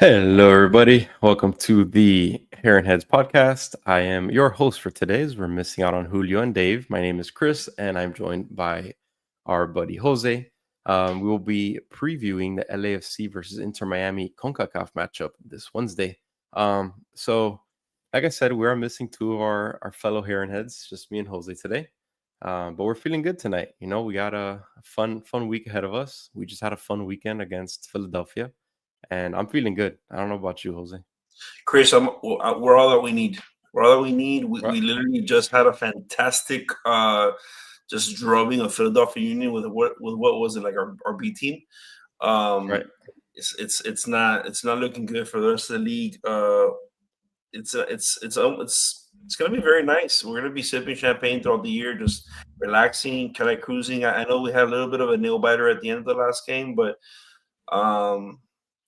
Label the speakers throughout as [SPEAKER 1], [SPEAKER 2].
[SPEAKER 1] Hello, everybody. Welcome to the Hair and Heads podcast. I am your host for today. As we're missing out on Julio and Dave. My name is Chris, and I'm joined by our buddy Jose. We will be previewing the LAFC versus Inter Miami CONCACAF matchup this Wednesday. So, like I said, we are missing two of our fellow Hair and Heads, just me and Jose today. But we're feeling good tonight. We got a fun week ahead of us. We just had a fun weekend against Philadelphia and I'm feeling good. I don't know about you, Jose.
[SPEAKER 2] Chris, we're all that we need. We're all that we need. We,
[SPEAKER 1] Right.
[SPEAKER 2] we literally just had a fantastic just drubbing of Philadelphia Union with what was it, like our B team.
[SPEAKER 1] Right.
[SPEAKER 2] Um, it's not looking good for the rest of the league. It's gonna be very nice. We're gonna be sipping champagne throughout the year, just relaxing, kind of cruising. I know we had a little bit of a nail biter at the end of the last game, but um,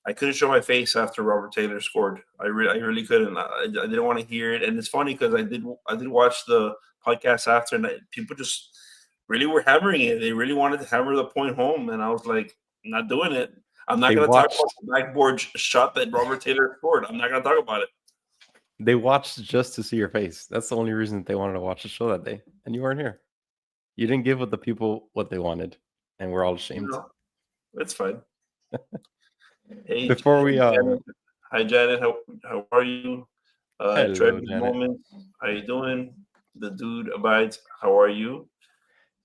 [SPEAKER 2] I couldn't show my face after Robert Taylor scored. I really couldn't. I didn't want to hear it, and it's funny because I did watch the podcast after, and people just really were hammering it. They really wanted to hammer the point home, and I was like, I'm not doing it. I'm not
[SPEAKER 1] They
[SPEAKER 2] going to talk about
[SPEAKER 1] watched
[SPEAKER 2] the backboard shot that Robert Taylor scored. I'm not going to talk about it.
[SPEAKER 1] they watched just to see your face. That's the only reason that they wanted to watch the show that day. And you weren't here. You didn't give the people what they wanted. And we're all
[SPEAKER 2] You
[SPEAKER 1] ashamed.
[SPEAKER 2] know, it's fine. Hey,
[SPEAKER 1] Before we
[SPEAKER 2] Janet. Hi, Janet. How are you?
[SPEAKER 1] hello,
[SPEAKER 2] Dreaded
[SPEAKER 1] Janet.
[SPEAKER 2] moments. How you doing? The dude abides. How are you?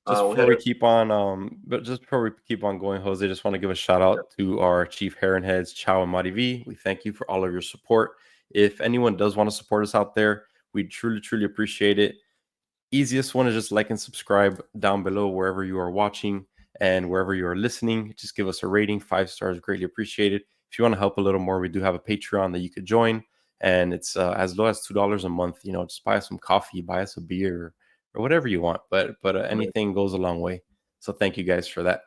[SPEAKER 1] Just
[SPEAKER 2] We
[SPEAKER 1] before
[SPEAKER 2] had
[SPEAKER 1] we
[SPEAKER 2] a
[SPEAKER 1] keep on but just before we keep on going, Jose, just want to give a shout out to our chief Heron Heads, Chow and Mari V. We thank you for all of your support. If anyone does want to support us out there, we truly appreciate it. Easiest one is just like and subscribe down below wherever you are watching and wherever you are listening. Just give us a rating. 5 stars, greatly appreciated. If you want to help a little more, we do have a Patreon that you could join, and it's as low as $2 a month. Just buy us some coffee, buy us a beer, or whatever you want. But anything goes a long way. So thank you guys for that.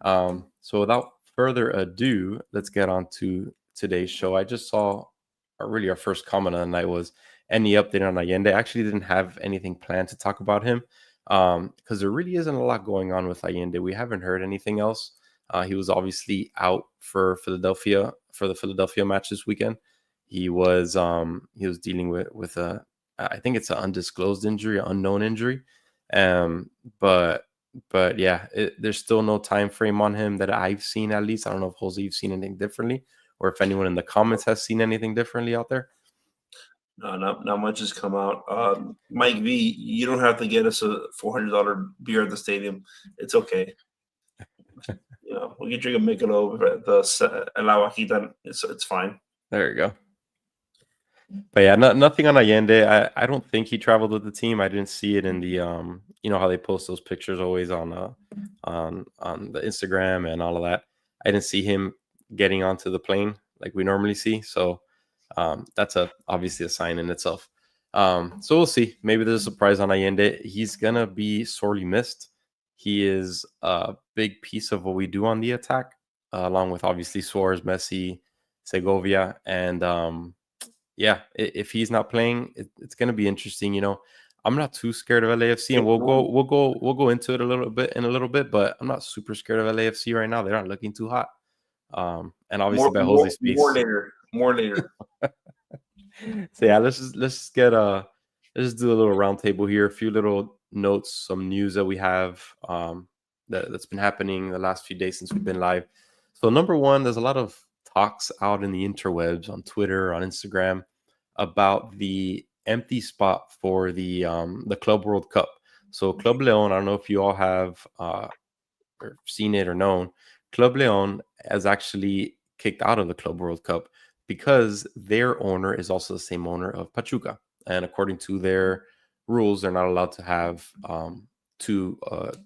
[SPEAKER 1] So without further ado, let's get on to today's show. I just saw really our first comment of the night was any update on Allende. I actually didn't have anything planned to talk about him because there really isn't a lot going on with Allende. We haven't heard anything else. He was obviously out for the Philadelphia match this weekend. He was dealing with a, I think it's an undisclosed injury, an unknown injury. Um, but yeah, there's still no time frame on him that I've seen. At least I don't know if Jose you've seen anything differently, or if anyone in the comments has seen anything differently out there.
[SPEAKER 2] No, not much has come out. Mike V, you don't have to get us a $400 beer at the stadium. It's okay. We can drink a Michelob at the El Agua. It's fine.
[SPEAKER 1] There you go. But yeah, nothing on Allende. I don't think he traveled with the team. I didn't see it in the how they post those pictures always on the Instagram and all of that. I didn't see him getting onto the plane like we normally see. So that's obviously a sign in itself. So we'll see. Maybe there's a surprise on Allende. He's gonna be sorely missed. He is a big piece of what we do on the attack, along with obviously Suarez, Messi, Segovia, and yeah, if he's not playing, it's going to be interesting. I'm not too scared of LAFC, and we'll go into it a little bit, but I'm not super scared of LAFC right now. They're not looking too hot. And obviously by Jose
[SPEAKER 2] More
[SPEAKER 1] Speaks.
[SPEAKER 2] later. More later.
[SPEAKER 1] So yeah, let's just do a little roundtable here. A few little notes, some news that we have that's been happening the last few days since we've been live. So number one, there's a lot of talks out in the interwebs on Twitter, on Instagram about the empty spot for the Club World Cup. So Club Leon, I don't know if you all have or seen it or known, Club Leon has actually kicked out of the Club World Cup because their owner is also the same owner of Pachuca, and according to their rules, they're not allowed to have two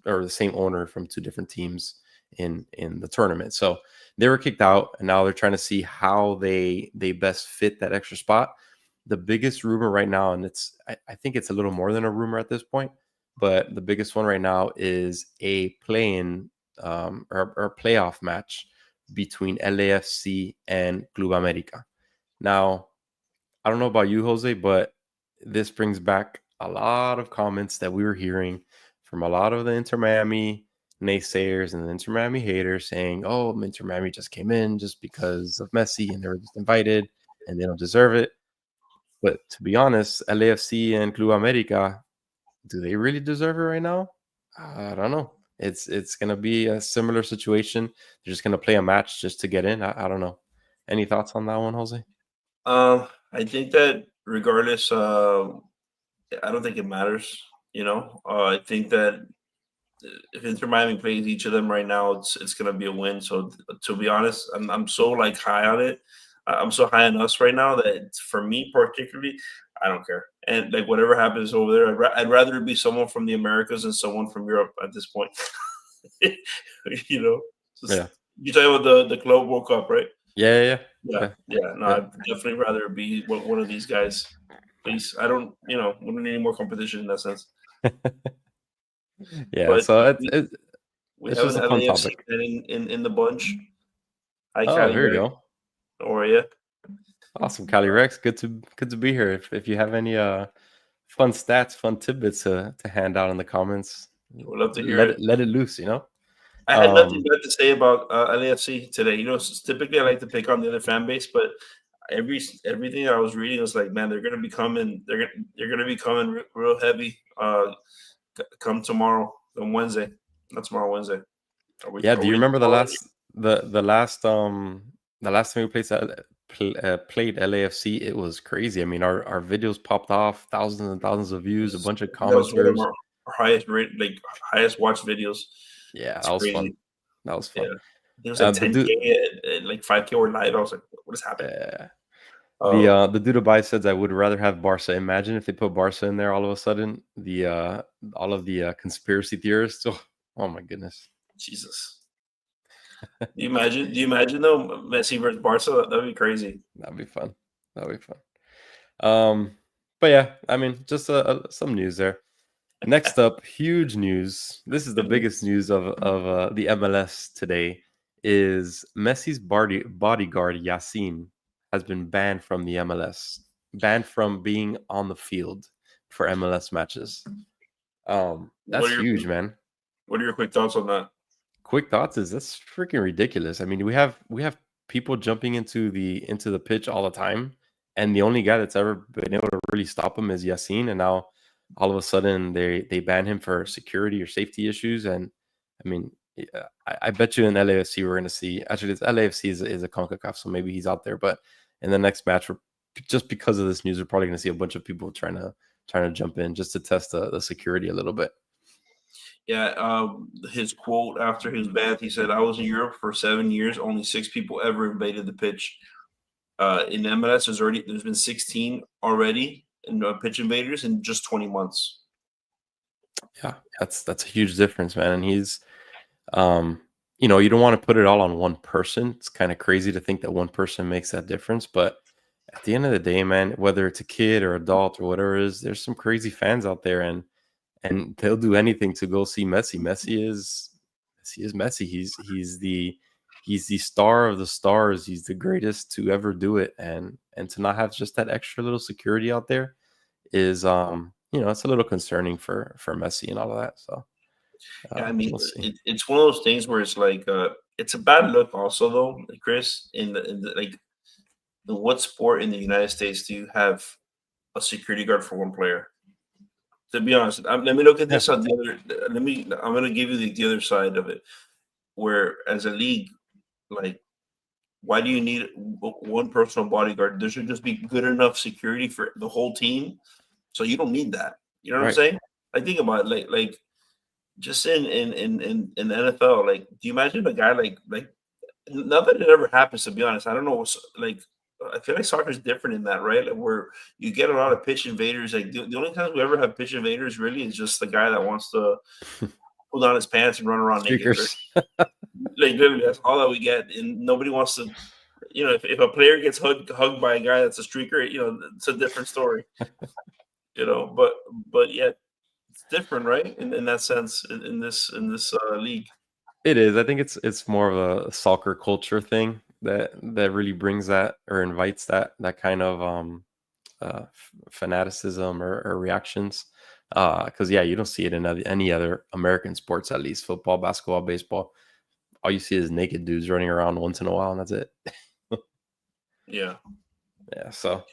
[SPEAKER 1] or the same owner from two different teams in the tournament. So they were kicked out, and now they're trying to see how they best fit that extra spot. The biggest rumor right now, and I think it's a little more than a rumor at this point, but the biggest one right now is a play-in or a playoff match between LAFC and Club America. Now, I don't know about you, Jose, but this brings back a lot of comments that we were hearing from a lot of the Inter Miami naysayers and the Inter Miami haters saying, "Oh, Inter Miami just came in just because of Messi and they were just invited and they don't deserve it." But to be honest, LAFC and Club America, do they really deserve it right now? I don't know. It's gonna be a similar situation. They're just gonna play a match just to get in. I don't know. Any thoughts on that one, Jose?
[SPEAKER 2] I think that regardless, I don't think it matters. I think that if Inter Miami plays each of them right now, it's gonna be a win. So to be honest, I'm so like high on it. I'm so high on us right now that for me particularly, I don't care. And like whatever happens over there, I'd rather it be someone from the Americas than someone from Europe at this point. you know,
[SPEAKER 1] Yeah.
[SPEAKER 2] you talking about the Club World Cup, right?
[SPEAKER 1] Yeah, yeah,
[SPEAKER 2] Yeah, yeah. No,
[SPEAKER 1] yeah.
[SPEAKER 2] I'd definitely rather be one of these guys. Please, I don't, we don't need any more competition in that sense.
[SPEAKER 1] Yeah,
[SPEAKER 2] But
[SPEAKER 1] so
[SPEAKER 2] we
[SPEAKER 1] it's
[SPEAKER 2] have
[SPEAKER 1] just
[SPEAKER 2] an
[SPEAKER 1] a fun
[SPEAKER 2] LAFC
[SPEAKER 1] topic.
[SPEAKER 2] fan in the bunch. Hi,
[SPEAKER 1] Oh,
[SPEAKER 2] Cali
[SPEAKER 1] here we
[SPEAKER 2] Rex.
[SPEAKER 1] go.
[SPEAKER 2] How are you?
[SPEAKER 1] Awesome, Cali Rex. Good to be here. If you have any fun stats, fun tidbits to hand out in the comments,
[SPEAKER 2] We'd love to hear
[SPEAKER 1] let
[SPEAKER 2] it.
[SPEAKER 1] it loose.
[SPEAKER 2] I had nothing
[SPEAKER 1] Um,
[SPEAKER 2] bad to say about LAFC today. Typically I like to pick on the other fan base, but everything I was reading was like, man, they're gonna be coming. They're gonna be coming real heavy. Come tomorrow, on Wednesday. Not tomorrow, Wednesday.
[SPEAKER 1] yeah.
[SPEAKER 2] Are
[SPEAKER 1] Do you
[SPEAKER 2] we in
[SPEAKER 1] remember the
[SPEAKER 2] tomorrow already?
[SPEAKER 1] last time we played LAFC? It was crazy. I mean, our videos popped off, thousands and thousands of views, a bunch of
[SPEAKER 2] That was one of
[SPEAKER 1] commenters.
[SPEAKER 2] our highest rate, like highest watched videos.
[SPEAKER 1] Yeah,
[SPEAKER 2] It's
[SPEAKER 1] that was fun.
[SPEAKER 2] crazy.
[SPEAKER 1] That was
[SPEAKER 2] Yeah,
[SPEAKER 1] fun.
[SPEAKER 2] it was like
[SPEAKER 1] The
[SPEAKER 2] 10K
[SPEAKER 1] dude,
[SPEAKER 2] and like 5K were live. I was like, what is happening?
[SPEAKER 1] uh,
[SPEAKER 2] Um,
[SPEAKER 1] the dude Dubai says I would rather have Barca. Imagine if they put Barca in there all of a sudden. The all of the conspiracy theorists. Oh my goodness,
[SPEAKER 2] Jesus. Do you imagine though Messi versus Barca? That'd be crazy.
[SPEAKER 1] that'd be fun. That'd be fun. Um, but yeah, I mean, just some news there. Next up, huge news. This is the biggest news of the MLS today. Is Messi's bodyguard Yasin has been banned from the MLS, banned from being on the field for MLS matches.
[SPEAKER 2] What
[SPEAKER 1] That's
[SPEAKER 2] are your
[SPEAKER 1] huge, man.
[SPEAKER 2] What are your quick thoughts on that?
[SPEAKER 1] Quick thoughts is that's freaking ridiculous. I mean, we have people jumping into the pitch all the time, and the only guy that's ever been able to really stop him is Yasin, and now all of a sudden they ban him for security or safety issues. And I mean, I bet you in LAFC we're going to see. Actually, it's LAFC is a CONCACAF, so maybe he's out there. But in the next match, just because of this news, we're probably going to see a bunch of people trying to jump in just to test the security a little bit.
[SPEAKER 2] Yeah, his quote after his bath, he said, "I was in Europe for 7 years. Only 6 people ever invaded the pitch. In MLS, there's been 16 already in pitch invaders in just 20 months."
[SPEAKER 1] Yeah, that's a huge difference, man. And he's you don't want to put it all on one person. It's kind of crazy to think that one person makes that difference, but at the end of the day, man, whether it's a kid or adult or whatever it is, there's some crazy fans out there, and they'll do anything to go see Messi. Messi is Messi. He's the star of the stars. He's the greatest to ever do it, and to not have just that extra little security out there is it's a little concerning for Messi and all of that. So
[SPEAKER 2] Yeah, I mean,
[SPEAKER 1] we'll see.
[SPEAKER 2] it's one of those things where it's like it's a bad look, also though, Chris. In the like, in what sport in the United States do you have a security guard for one player? To be honest, let me look at
[SPEAKER 1] Yeah,
[SPEAKER 2] this on the other. I'm going to give you the other side of it. Where as a league, like, why do you need one personal bodyguard? There should just be good enough security for the whole team, so you don't need that. You know what I'm
[SPEAKER 1] right.
[SPEAKER 2] saying? I think about it, like just in the NFL. Like, do you imagine a guy like not that it ever happens? To be honest, I don't know. Like, I feel like soccer is different in that, right? Like, where you get a lot of pitch invaders. Like the only times we ever have pitch invaders really is just the guy that wants to pull down his pants and run around naked. Right?
[SPEAKER 1] Streakers.
[SPEAKER 2] Like literally, that's all that we get, and nobody wants to. If a player gets hugged by a guy that's a streaker, it's a different story. But yet it's different, right? In that sense, in this league.
[SPEAKER 1] It is. I think it's more of a soccer culture thing that really brings that or invites that kind of fanaticism or reactions. Because yeah, you don't see it in any other American sports, at least football, basketball, baseball. All you see is naked dudes running around once in a while, and that's it.
[SPEAKER 2] Yeah.
[SPEAKER 1] Yeah, so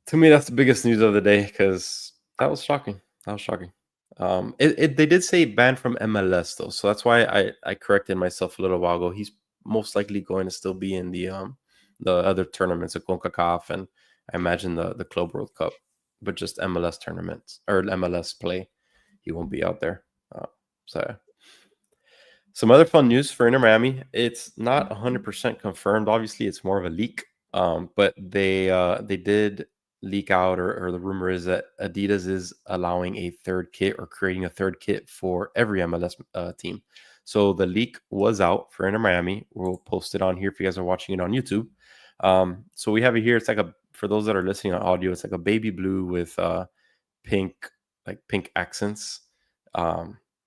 [SPEAKER 1] to me, that's the biggest news of the day because that was shocking. That was shocking. They did say banned from MLS though, so that's why I corrected myself a little while ago. He's most likely going to still be in the other tournaments of CONCACAF and I imagine the Club World Cup, but just MLS tournaments or MLS play. He won't be out there. So some other fun news for Inter Miami. It's not 100% confirmed. Obviously, it's more of a leak. But they did leak out, or the rumor is that Adidas is allowing a third kit or creating a third kit for every MLS team. So the leak was out for Inter Miami. We'll post it on here if you guys are watching it on YouTube. So we have it here. It's like for those that are listening on audio, it's like a baby blue with pink accents.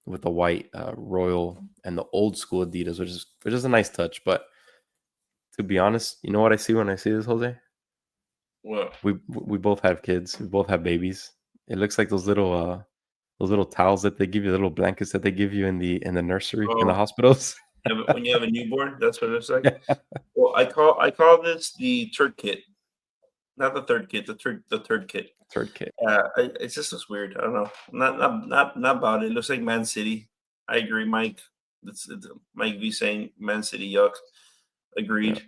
[SPEAKER 1] With the white royal and the old school Adidas, which is a nice touch. But to be honest, you know what I see when I see this, Jose?
[SPEAKER 2] What?
[SPEAKER 1] We both have kids. We both have babies. It looks like those little towels that they give you, the little blankets that they give you in the nursery in the hospitals.
[SPEAKER 2] When you have a newborn, that's what it looks like. Well, I call this the third kit, not the third kit. The third kit.
[SPEAKER 1] Third kit.
[SPEAKER 2] It's just looks weird. I don't know. Not about it. It looks like Man City. I agree, Mike. It's Mike V saying Man City. Yuck. Agreed. Yeah.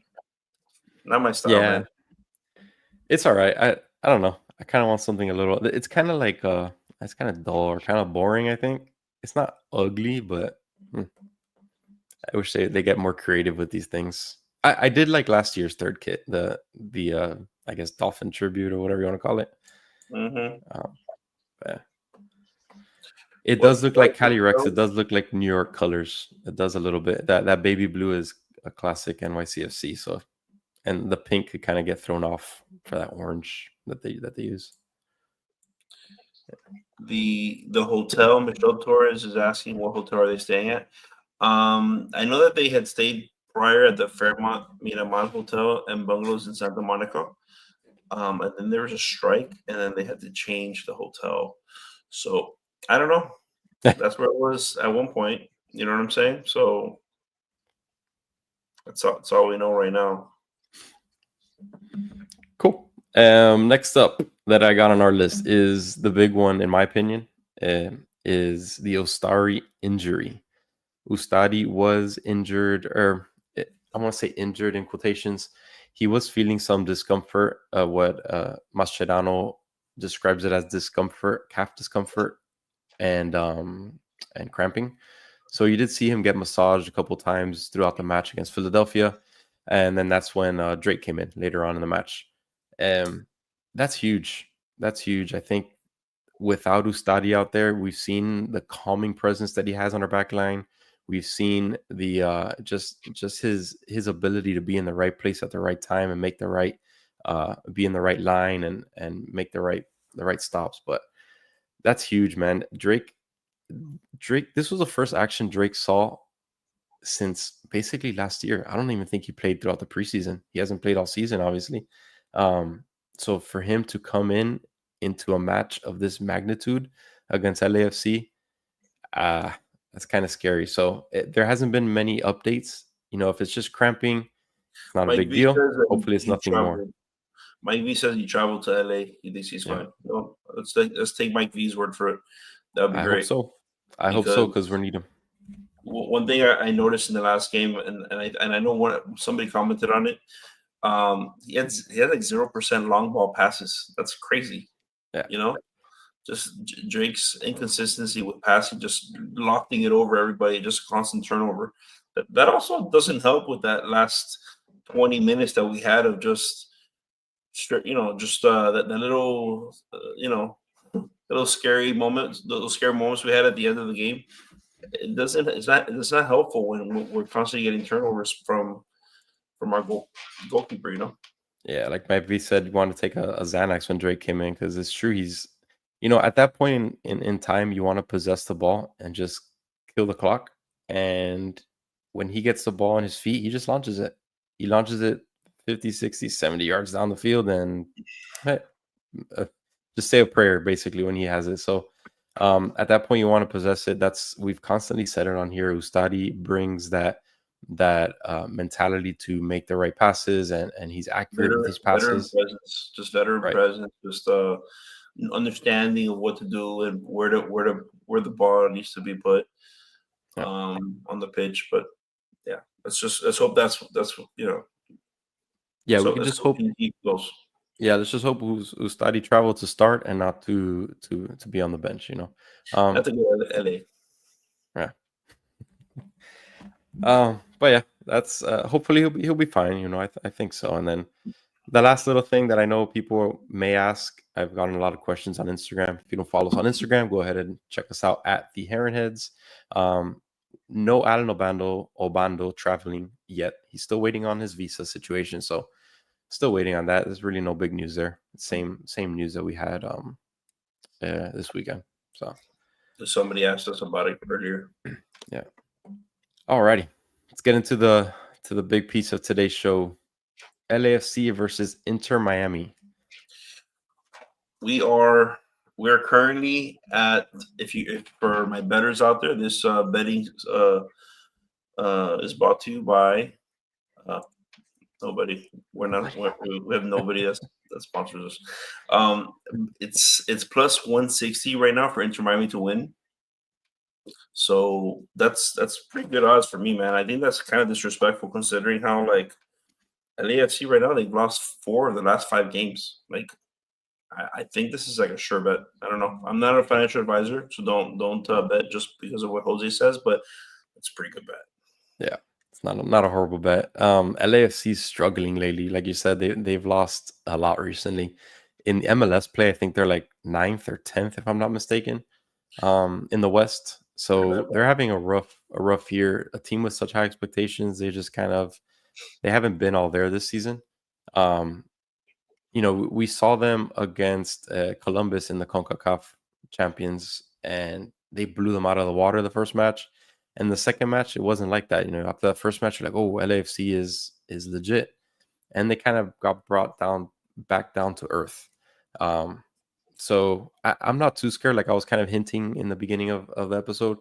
[SPEAKER 2] Not my style, man.
[SPEAKER 1] It's all right. I don't know. I kind of want something a little. It's kind of like it's kind of dull or kind of boring. I think it's not ugly, but I wish they get more creative with these things. I did like last year's third kit, the I guess Dolphin Tribute or whatever you want to call it. Yeah. It does look like Cali Rex. It does look like New York colors. It does a little bit. That baby blue is a classic NYCFC. So, and the pink could kind of get thrown off for that orange that they use.
[SPEAKER 2] The hotel, Michelle Torres is asking what hotel are they staying at. I know that they had stayed prior at the Fairmont Miramar Hotel and bungalows in Santa Monica. And then there was a strike, and then they had to change the hotel. So I don't know. That's where it was at one point. You know what I'm saying? So that's all we know right now.
[SPEAKER 1] Cool. Next up that I got on our list is the big one, in my opinion, is the Ustari injury. Ustari was injured, or I want to say injured in quotations. He was feeling some discomfort. What Mascherano describes it as discomfort, calf discomfort, and cramping. So you did see him get massaged a couple times throughout the match against Philadelphia, and then that's when Drake came in later on in the match. That's huge. That's huge. I think without Ustari out there, we've seen the calming presence that he has on our back line. We've seen the just his ability to be in the right place at the right time and make the right be in the right line and make the right stops. But that's huge, man. Drake, this was the first action Drake saw since basically last year. I don't even think he played throughout the preseason. He hasn't played all season, obviously. So for him to come into a match of this magnitude against LAFC, that's kind of scary. So there hasn't been many updates. You know, if it's just cramping, it's not a big deal. Hopefully it's nothing more.
[SPEAKER 2] Mike V says he traveled to LA. He thinks he's fine. No, let's take Mike V's word for it. That would be great.
[SPEAKER 1] I hope so because we need him.
[SPEAKER 2] One thing I noticed in the last game, and I know somebody commented on it. He had like 0% long ball passes. That's crazy.
[SPEAKER 1] Yeah.
[SPEAKER 2] You know, just Drake's inconsistency with passing, just lofting it over everybody, just constant turnover. That also doesn't help with that last 20 minutes that we had of just that little, little scary moments, those scary moments we had at the end of the game. It's not helpful when we're constantly getting turnovers from our goalkeeper, you know.
[SPEAKER 1] Yeah, like Mike V said, you want to take a Xanax when Drake came in because it's true. He's, at that point in time, you want to possess the ball and just kill the clock. And when he gets the ball on his feet, he just launches it. He launches it 50, 60, 70 yards down the field and just say a prayer, basically, when he has it. So At that point, you want to possess it. We've constantly said it on here. Ustadi brings that mentality to make the right passes, and he's accurate with his
[SPEAKER 2] Veteran
[SPEAKER 1] passes.
[SPEAKER 2] presence, just veteran
[SPEAKER 1] Right.
[SPEAKER 2] presence, just understanding of what to do and where the ball needs to be put
[SPEAKER 1] Yeah.
[SPEAKER 2] on the pitch. But yeah, let's hope that's
[SPEAKER 1] Yeah, we
[SPEAKER 2] so
[SPEAKER 1] can
[SPEAKER 2] let's
[SPEAKER 1] just
[SPEAKER 2] hope
[SPEAKER 1] hope.
[SPEAKER 2] he goes.
[SPEAKER 1] Yeah, let's just hope Ustadi travel to start and not to be on the bench.
[SPEAKER 2] Not to go to LA.
[SPEAKER 1] Yeah. But yeah, that's hopefully he'll be fine. I think so. And then the last little thing that I know people may ask, I've gotten a lot of questions on Instagram. If you don't follow us on Instagram, go ahead and check us out at the Heron Heads. No Alan Obando traveling yet. He's still waiting on his visa situation, so still waiting on that. There's really no big news there. Same news that we had this weekend. So
[SPEAKER 2] Somebody asked us about it earlier.
[SPEAKER 1] yeah. Alrighty, let's get into the big piece of today's show. LAFC versus Inter Miami.
[SPEAKER 2] We're currently at, if for my bettors out there, this betting is brought to you by nobody. We have nobody that sponsors us. It's plus 160 right now for Inter Miami to win. So that's pretty good odds for me, man. I think that's kind of disrespectful considering how like LAFC right now they've lost 4 of the last 5 games. Like I think this is like a sure bet. I don't know. I'm not a financial advisor, so don't bet just because of what Jose says, but it's a pretty good bet.
[SPEAKER 1] Yeah, it's not a horrible bet. LAFC is struggling lately. Like you said, they've lost a lot recently. In the MLS play, I think they're like 9th or 10th, if I'm not mistaken, in the West. So they're having a rough year. A team with such high expectations, they haven't been all there this season. We saw them against Columbus in the CONCACAF Champions, and they blew them out of the water the first match. And the second match, it wasn't like that. After that first match, you're like, oh, LAFC is legit. And they kind of got brought back down to earth. So I'm not too scared. Like I was kind of hinting in the beginning of the episode,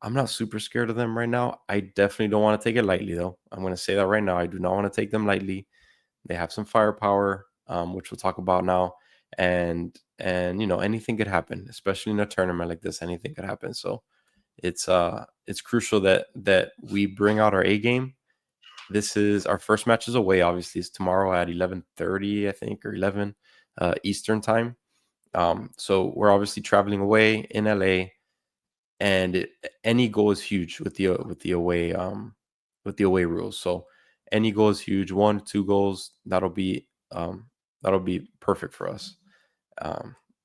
[SPEAKER 1] I'm not super scared of them right now. I definitely don't want to take it lightly, though. I'm going to say that right now. I do not want to take them lightly. They have some firepower, which we'll talk about now. And anything could happen, especially in a tournament like this. Anything could happen. So it's crucial that we bring out our A game. This is our first match is away. Obviously, it's tomorrow at 11:30, I think, or 11 Eastern time. So we're obviously traveling away in LA, and any goal is huge with the away rules. So any goal is huge. 1-2 goals, that'll be perfect for us.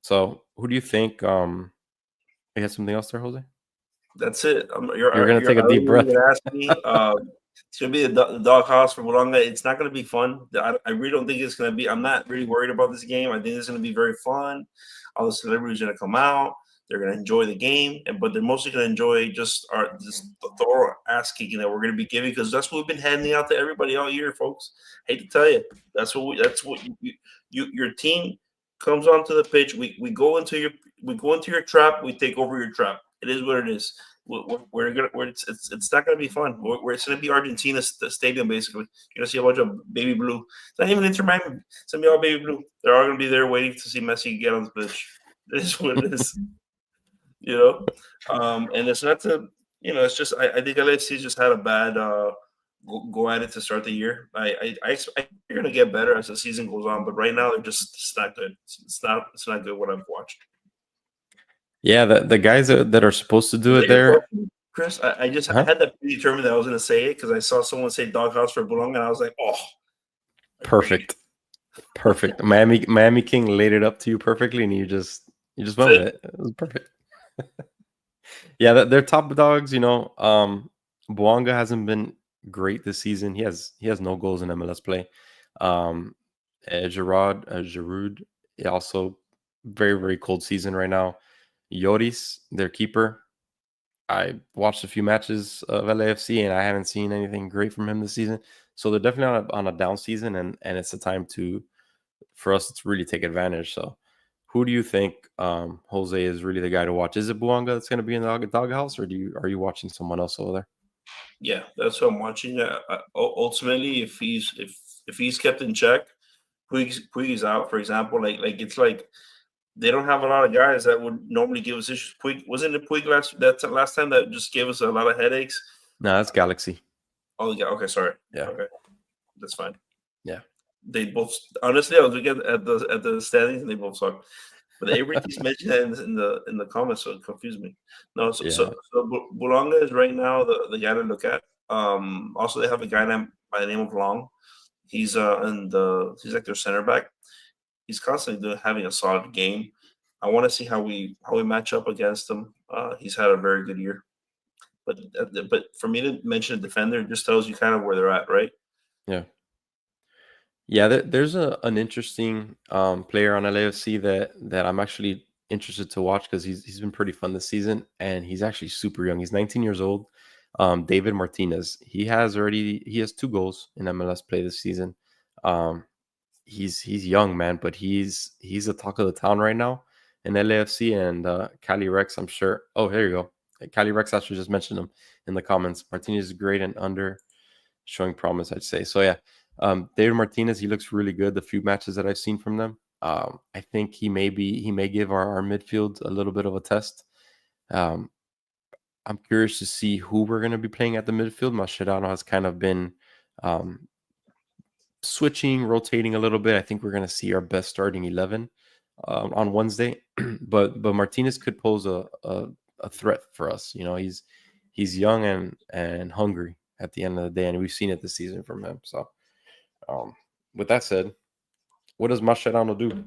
[SPEAKER 1] So who do you think? You had something else there, Jose?
[SPEAKER 2] That's it.
[SPEAKER 1] You're gonna take a deep breath.
[SPEAKER 2] Ask me. It's gonna be the doghouse for Bologna. It's not gonna be fun. I really don't think it's gonna be. I'm not really worried about this game. I think it's gonna be very fun. All the celebrities are gonna come out. They're gonna enjoy the game, but they're mostly gonna enjoy just the thorough ass kicking that we're gonna be giving because that's what we've been handing out to everybody all year, folks. Hate to tell you, that's what your team comes onto the pitch. We go into your trap. We take over your trap. It is what it is. It's not gonna be fun. It's gonna be Argentina stadium basically. You're gonna see a bunch of baby blue. It's not even Inter Miami. It's gonna be all baby blue. They're all gonna be there waiting to see Messi get on the pitch. It is what it is. And it's not to it's just I think LAFC just had a bad go at it to start the year. I expect they're gonna get better as the season goes on, but right now it's not good. It's not good what I've watched.
[SPEAKER 1] Yeah, the guys that are supposed to do it there.
[SPEAKER 2] Chris, I just I had that predetermined that I was going to say it because I saw someone say doghouse for Bologna, and I was like, oh.
[SPEAKER 1] Perfect. Miami King laid it up to you perfectly, and you just went with it. It was perfect. Yeah, they're top dogs. Bouanga hasn't been great this season. He has no goals in MLS play. Giroud, also very, very cold season right now. Yoris, their keeper. I watched a few matches of LAFC, and I haven't seen anything great from him this season. So they're definitely on a down season, and it's a time for us to really take advantage. So Who do you think, Jose, is really the guy to watch? Is it Buanga that's going to be in the doghouse, or are you watching someone else over there?
[SPEAKER 2] Yeah, that's what I'm watching. Ultimately, if he's kept in check, Puig's out, for example. Like it's like they don't have a lot of guys that would normally give us issues. Puig wasn't it Puig last time that just gave us a lot of headaches.
[SPEAKER 1] No, that's Galaxy.
[SPEAKER 2] Oh yeah, okay, sorry.
[SPEAKER 1] Yeah,
[SPEAKER 2] Okay, that's fine.
[SPEAKER 1] yeah,
[SPEAKER 2] They both honestly, I was looking at the standings and they both suck. But everybody keeps mentioning that in the comments, so it confused me. No,
[SPEAKER 1] yeah.
[SPEAKER 2] so Bulonga is right now the guy to look at. Also they have a guy named by the name of Long. He's like their center back. He's constantly having a solid game. I want to see how we match up against him. He's had a very good year. But for me to mention a defender just tells you kind of where they're at, right?
[SPEAKER 1] Yeah. Yeah, there's an interesting player on LAFC that I'm actually interested to watch because he's been pretty fun this season, and he's actually super young. He's 19 years old. David Martinez. He has 2 goals in MLS play this season. Um, he's young, man, but he's the talk of the town right now in LAFC and Cali Rex. I'm sure. Oh, here you go. Cali Rex actually just mentioned him in the comments. Martinez is great and under showing promise, I'd say. So yeah, David Martinez, he looks really good. The few matches that I've seen from them, I think he may give our midfield a little bit of a test. Um, I'm curious to see who we're going to be playing at the midfield. Mascherano has kind of been um, switching, rotating a little bit. I think we're going to see our best starting 11 on Wednesday, but Martinez could pose a threat for us. You know, he's young and hungry at the end of the day, and we've seen it this season from him. So, with that said, what does Mascherano do?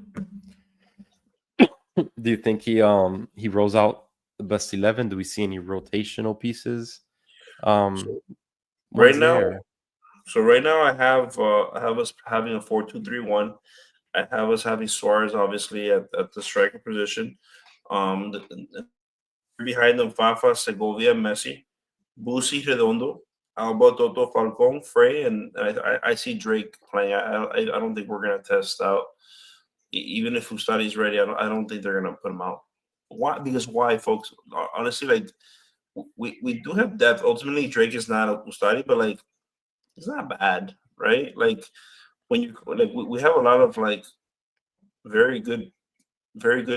[SPEAKER 1] Do you think he rolls out the best 11? Do we see any rotational pieces um
[SPEAKER 2] So right
[SPEAKER 1] Wednesday?
[SPEAKER 2] now,
[SPEAKER 1] Or
[SPEAKER 2] I have us having a 4-2-3-1. I have us having Suarez obviously at the striker position. Behind them, Fafa, Segovia, Messi, Busi, Redondo, Alba, Toto, Falcon, Frey, and I see Drake playing. I don't think we're gonna test out. Even if Ustari's ready, I don't think they're gonna put him out. Why? Because why, folks? Honestly, like we do have depth. Ultimately, Drake is not a Ustari, but like it's not bad, right? Like when you like we have a lot of like very good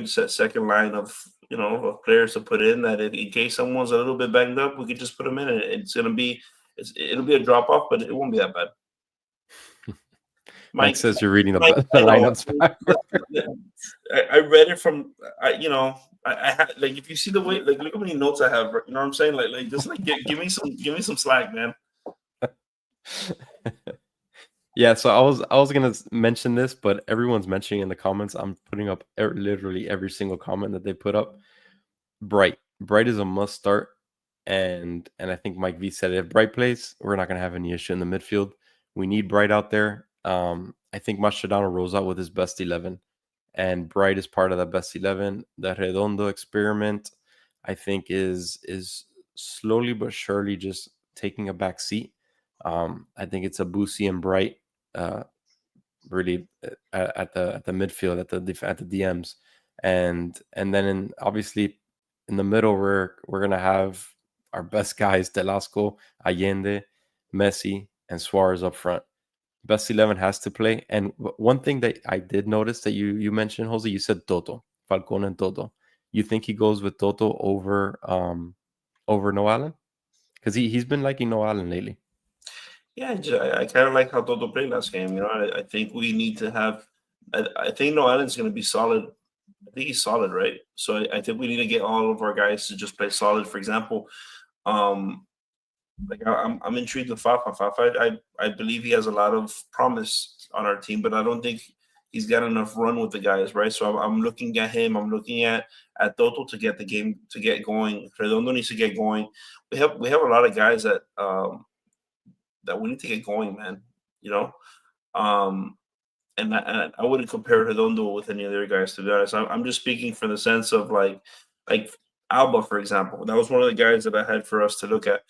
[SPEAKER 2] second line of of players to put in that if, in case someone's a little bit banged up, we could just put them in. And it'll be a drop off, but it won't be that bad.
[SPEAKER 1] Mike
[SPEAKER 2] Mike,
[SPEAKER 1] says you're reading the,
[SPEAKER 2] Mike,
[SPEAKER 1] the
[SPEAKER 2] I know.
[SPEAKER 1] lineups backwards.
[SPEAKER 2] I read it from I had like if you see the way like look how many notes I have. You know what I'm saying? Like just like give me some slack, man.
[SPEAKER 1] Yeah, so I was gonna mention this, but everyone's mentioning in the comments. I'm putting up literally every single comment that they put up. Bright is a must start, and I think Mike V said it. If Bright plays, we're not gonna have any issue in the midfield. We need Bright out there. I think Mascherano rolls out with his best 11, and Bright is part of that best 11. The Redondo experiment, I think, is slowly but surely just taking a back seat. I think it's a Boosie and Bright uh, really at the midfield at the DMs, and then obviously in the middle we're gonna have our best guys Delasco, Allende, Messi, and Suarez up front. Best 11 has to play. And one thing that I did notice that you mentioned, Jose, you said Toto, Falcon and Toto. You think he goes with Toto over No Allen? Because he's been liking No Allen lately.
[SPEAKER 2] Yeah, I kind of like how Toto played last game. I think we need to have. I think No Allen's going to be solid. I think he's solid, right? So I think we need to get all of our guys to just play solid. For example, um, I'm intrigued with Fafa. Fafa, I believe he has a lot of promise on our team, but I don't think he's got enough run with the guys, right? So I'm looking at him. I'm looking at Toto to get the game to get going. Redondo needs to get going. We have a lot of guys that we need to get going, man. You know, um, and I wouldn't compare Redondo with any other guys to be honest. I'm just speaking from the sense of like Alba, for example. That was one of the guys that I had for us to look at.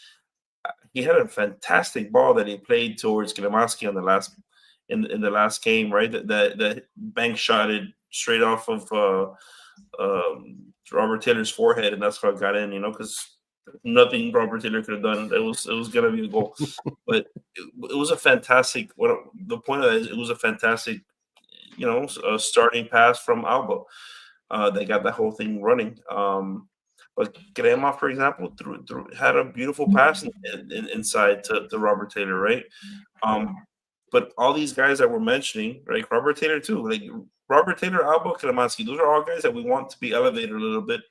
[SPEAKER 2] He had a fantastic ball that he played towards Gilamaski on the last in the last game, right? That bank shotted straight off of Robert Taylor's forehead, and that's how it got in. Because nothing Robert Taylor could have done. It was gonna be a goal, but it was a fantastic. The point of that is it was a fantastic, starting pass from Alba. They got that whole thing running. But Crema, for example, had a beautiful pass inside to Robert Taylor, right? But all these guys that we're mentioning, right? Robert Taylor too, like Robert Taylor, Alba, Kremansky, those are all guys that we want to be elevated a little bit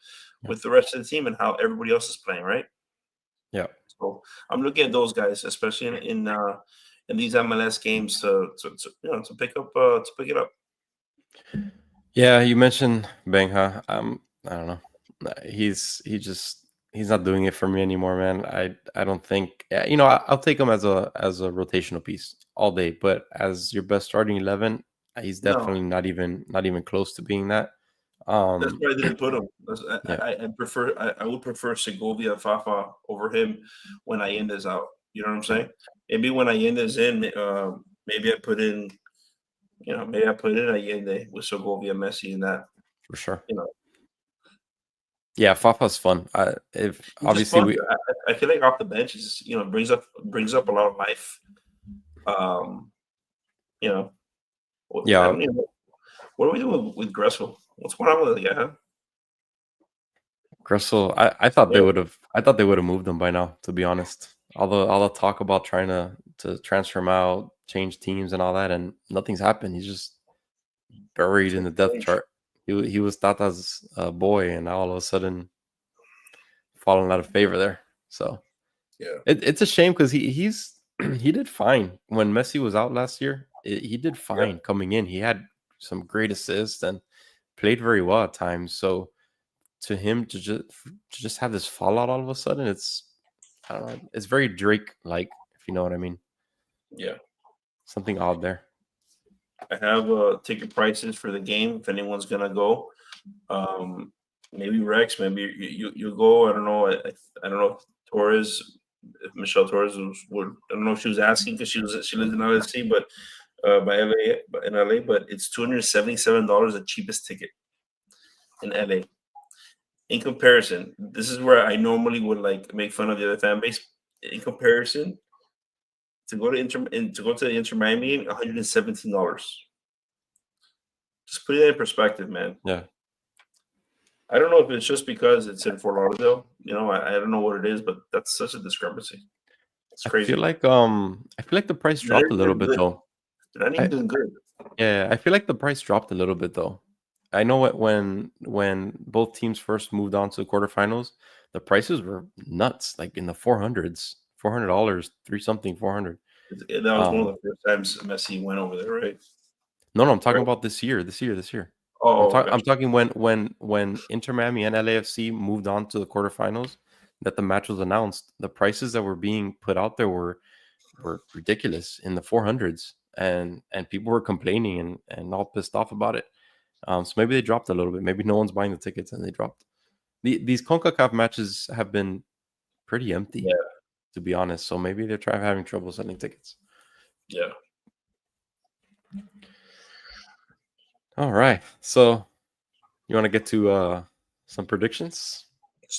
[SPEAKER 2] with the rest of the team and how everybody else is playing, right?
[SPEAKER 1] Yeah.
[SPEAKER 2] So I'm looking at those guys, especially in these MLS games, to pick it up.
[SPEAKER 1] Yeah, you mentioned Benha. I don't know. He's not doing it for me anymore, man. I don't think I'll take him as a rotational piece all day, but as your best starting 11, he's definitely
[SPEAKER 2] No.
[SPEAKER 1] not even close to being that.
[SPEAKER 2] That's why I didn't put him.
[SPEAKER 1] Yeah.
[SPEAKER 2] I would prefer Segovia Fafa over him when Allende's out. You know what I'm saying? Maybe when Allende's in, maybe I put in, Allende with Segovia, Messi, and that.
[SPEAKER 1] For sure.
[SPEAKER 2] You know,
[SPEAKER 1] Yeah, Fafa's fun. If
[SPEAKER 2] he's just
[SPEAKER 1] obviously
[SPEAKER 2] fun. I feel like off the bench, he's brings up a lot of life.
[SPEAKER 1] Yeah.
[SPEAKER 2] I don't even know. What are we doing with Gressel? What's going on with the guy? Huh?
[SPEAKER 1] Gressel, I thought they would have moved him by now, to be honest. All the talk about trying to transfer him out, change teams and all that, and nothing's happened. He's just buried in the depth chart. He was Tata's boy, and now all of a sudden falling out of favor there. So
[SPEAKER 2] yeah,
[SPEAKER 1] it's a shame because he did fine when Messi was out last year. He did fine coming in. He had some great assists and played very well at times. So to him to just have this fallout all of a sudden, I don't know. It's very Drake-like, if you know what I mean.
[SPEAKER 2] Yeah.
[SPEAKER 1] Something odd there.
[SPEAKER 2] I have ticket prices for the game if anyone's gonna go. Maybe Rex, maybe you go. I don't know. I don't know if Torres, if Michelle Torres would. I don't know if she was asking because she lives in LAFC, but in LA, but it's $277 the cheapest ticket in LA. In comparison, this is where I normally would make fun of the other fan base. In comparison, to go to the Inter Miami game, $117. Just put it in perspective, man.
[SPEAKER 1] Yeah.
[SPEAKER 2] I don't know if it's just because it's in Fort Lauderdale. I don't know what it is, but that's such a discrepancy. It's crazy.
[SPEAKER 1] I feel like the price dropped a little bit though.
[SPEAKER 2] They're not even doing good.
[SPEAKER 1] Yeah, I feel like the price dropped a little bit though. I know when both teams first moved on to the quarterfinals, the prices were nuts, like in the $400s, $400, 400.
[SPEAKER 2] That was one of the first times Messi went over there, right?
[SPEAKER 1] No, I'm talking about this year.
[SPEAKER 2] Oh,
[SPEAKER 1] I'm talking when Inter Miami and LAFC moved on to the quarterfinals, that the match was announced. The prices that were being put out there were ridiculous in the 400s, and people were complaining and all pissed off about it. So maybe they dropped a little bit. Maybe no one's buying the tickets and they dropped. These CONCACAF matches have been pretty empty, to be honest. So maybe they're having trouble selling tickets.
[SPEAKER 2] Yeah.
[SPEAKER 1] All right. So you want to get to some predictions?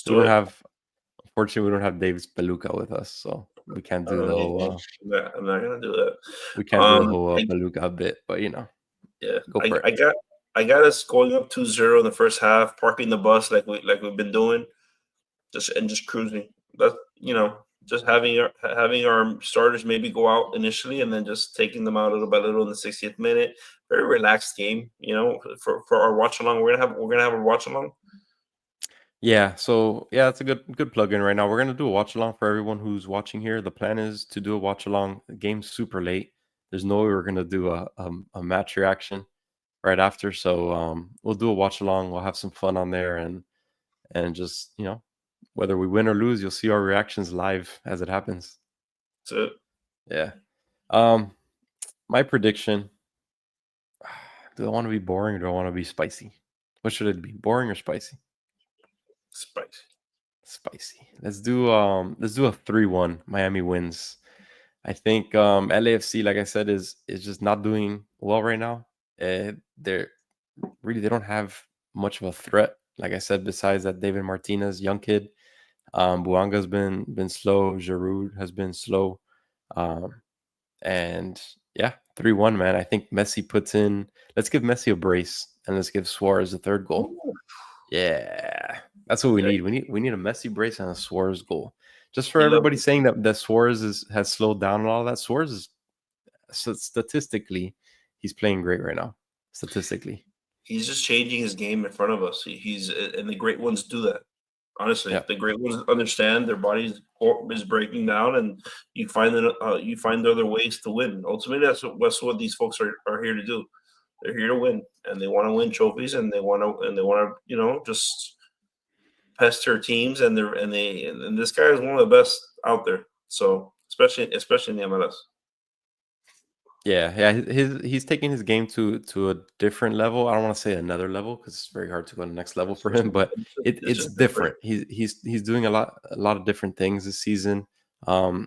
[SPEAKER 1] Unfortunately, we don't have David Peluca with us, so we can't do the whole.
[SPEAKER 2] I'm not gonna do that.
[SPEAKER 1] We can't do the whole Peluca bit, but
[SPEAKER 2] Yeah,
[SPEAKER 1] go for it.
[SPEAKER 2] I got us going up 2-0 in the first half, parking the bus like we've been doing, just cruising. That's just having our starters maybe go out initially and then just taking them out little by little in the 60th minute. Very relaxed game, for our watch along. We're gonna have a watch along.
[SPEAKER 1] Yeah, so it's a good plug-in right now. We're gonna do a watch along for everyone who's watching here. The plan is to do a watch along. The game's super late. There's no way we're gonna do a match reaction right after. So we'll do a watch along. We'll have some fun on there and just whether we win or lose, you'll see our reactions live as it happens.
[SPEAKER 2] That's
[SPEAKER 1] it. Yeah. My prediction. Do I want to be boring or do I want to be spicy? What should it be? Boring or spicy? Spicy. Let's do a 3-1. Miami wins. I think LAFC, like I said, is just not doing well right now. They're really they don't have much of a threat. Like I said, besides that David Martinez, young kid, Buanga's been slow. Giroud has been slow. Um, and yeah, 3-1, man. I think Messi puts in. Let's give Messi a brace and let's give Suarez a third goal.
[SPEAKER 2] Ooh,
[SPEAKER 1] Yeah, that's what we
[SPEAKER 2] yeah,
[SPEAKER 1] need. We need a Messi brace and a Suarez goal. Just for
[SPEAKER 2] he loves
[SPEAKER 1] everybody saying that Suarez has slowed down and all that. Suarez is statistically he's playing great right now. Statistically,
[SPEAKER 2] he's just changing his game in front of us. He's and the great ones do that. Honestly,
[SPEAKER 1] yeah,
[SPEAKER 2] the great ones understand their bodies is breaking down, and you find other ways to win. Ultimately, that's what these folks are here to do. They're here to win, and they want to win trophies, and they want to just pester teams, and this guy is one of the best out there. So especially in the MLS.
[SPEAKER 1] yeah. He's taking his game to a different level. I don't want to say another level because it's very hard to go to the next level for him, but
[SPEAKER 2] It's
[SPEAKER 1] it's
[SPEAKER 2] just different.
[SPEAKER 1] different. He's doing a lot of different things this season.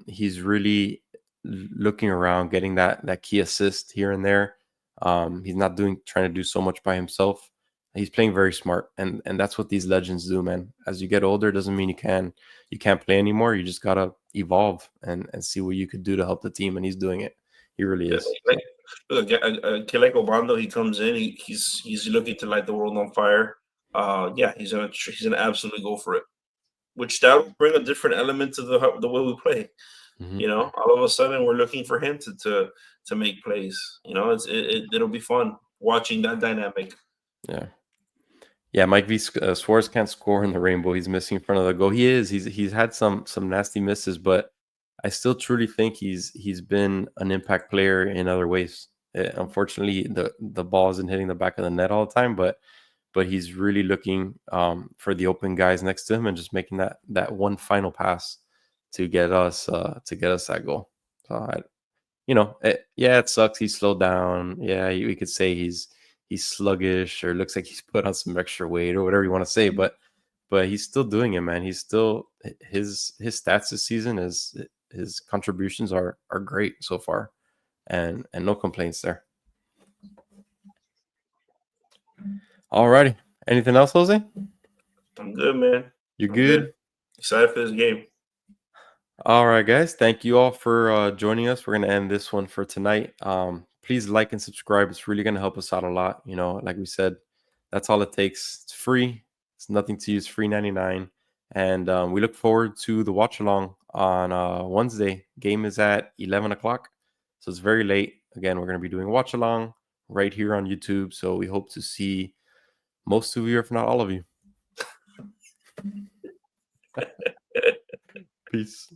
[SPEAKER 1] He's really looking around, getting that key assist here and there. He's not trying to do so much by himself. He's playing very smart, and that's what these legends do, man. As you get older, doesn't mean you can't play anymore. You just gotta evolve and see what you could do to help the team, and he's doing it. He really
[SPEAKER 2] Yeah,
[SPEAKER 1] is.
[SPEAKER 2] like
[SPEAKER 1] So
[SPEAKER 2] look, a kid like Obando, he comes in, he's looking to light the world on fire. Yeah, he's gonna absolutely go for it. Which that will bring a different element to the way we play.
[SPEAKER 1] mhm.
[SPEAKER 2] All of a sudden we're looking for him to make plays. It'll be fun watching that dynamic.
[SPEAKER 1] Yeah. Yeah, Mike V. Suarez can't score in the rainbow. He's missing in front of the goal. He is. He's had some nasty misses, but I still truly think he's been an impact player in other ways. Unfortunately, the ball isn't hitting the back of the net all the time, but he's really looking for the open guys next to him and just making that one final pass to get us that goal. So yeah, it sucks. He's slowed down. Yeah, we could say he's sluggish or looks like he's put on some extra weight or whatever you want to say, but he's still doing it, man. He's still his stats this season is his contributions are great so far, and no complaints there. Alrighty, anything else, Jose?
[SPEAKER 2] I'm good, man.
[SPEAKER 1] You
[SPEAKER 2] I'm good.
[SPEAKER 1] good?
[SPEAKER 2] Excited for this game.
[SPEAKER 1] All right, guys. Thank you all for joining us. We're gonna end this one for tonight. Please like and subscribe. It's really gonna help us out a lot. Like we said, that's all it takes. It's free. It's nothing to use. Free 99. And we look forward to the watch along on Wednesday. Game is at 11 o'clock, so it's very late. Again, we're gonna be doing watch along right here on YouTube. So we hope to see most of you, if not all of you. Peace.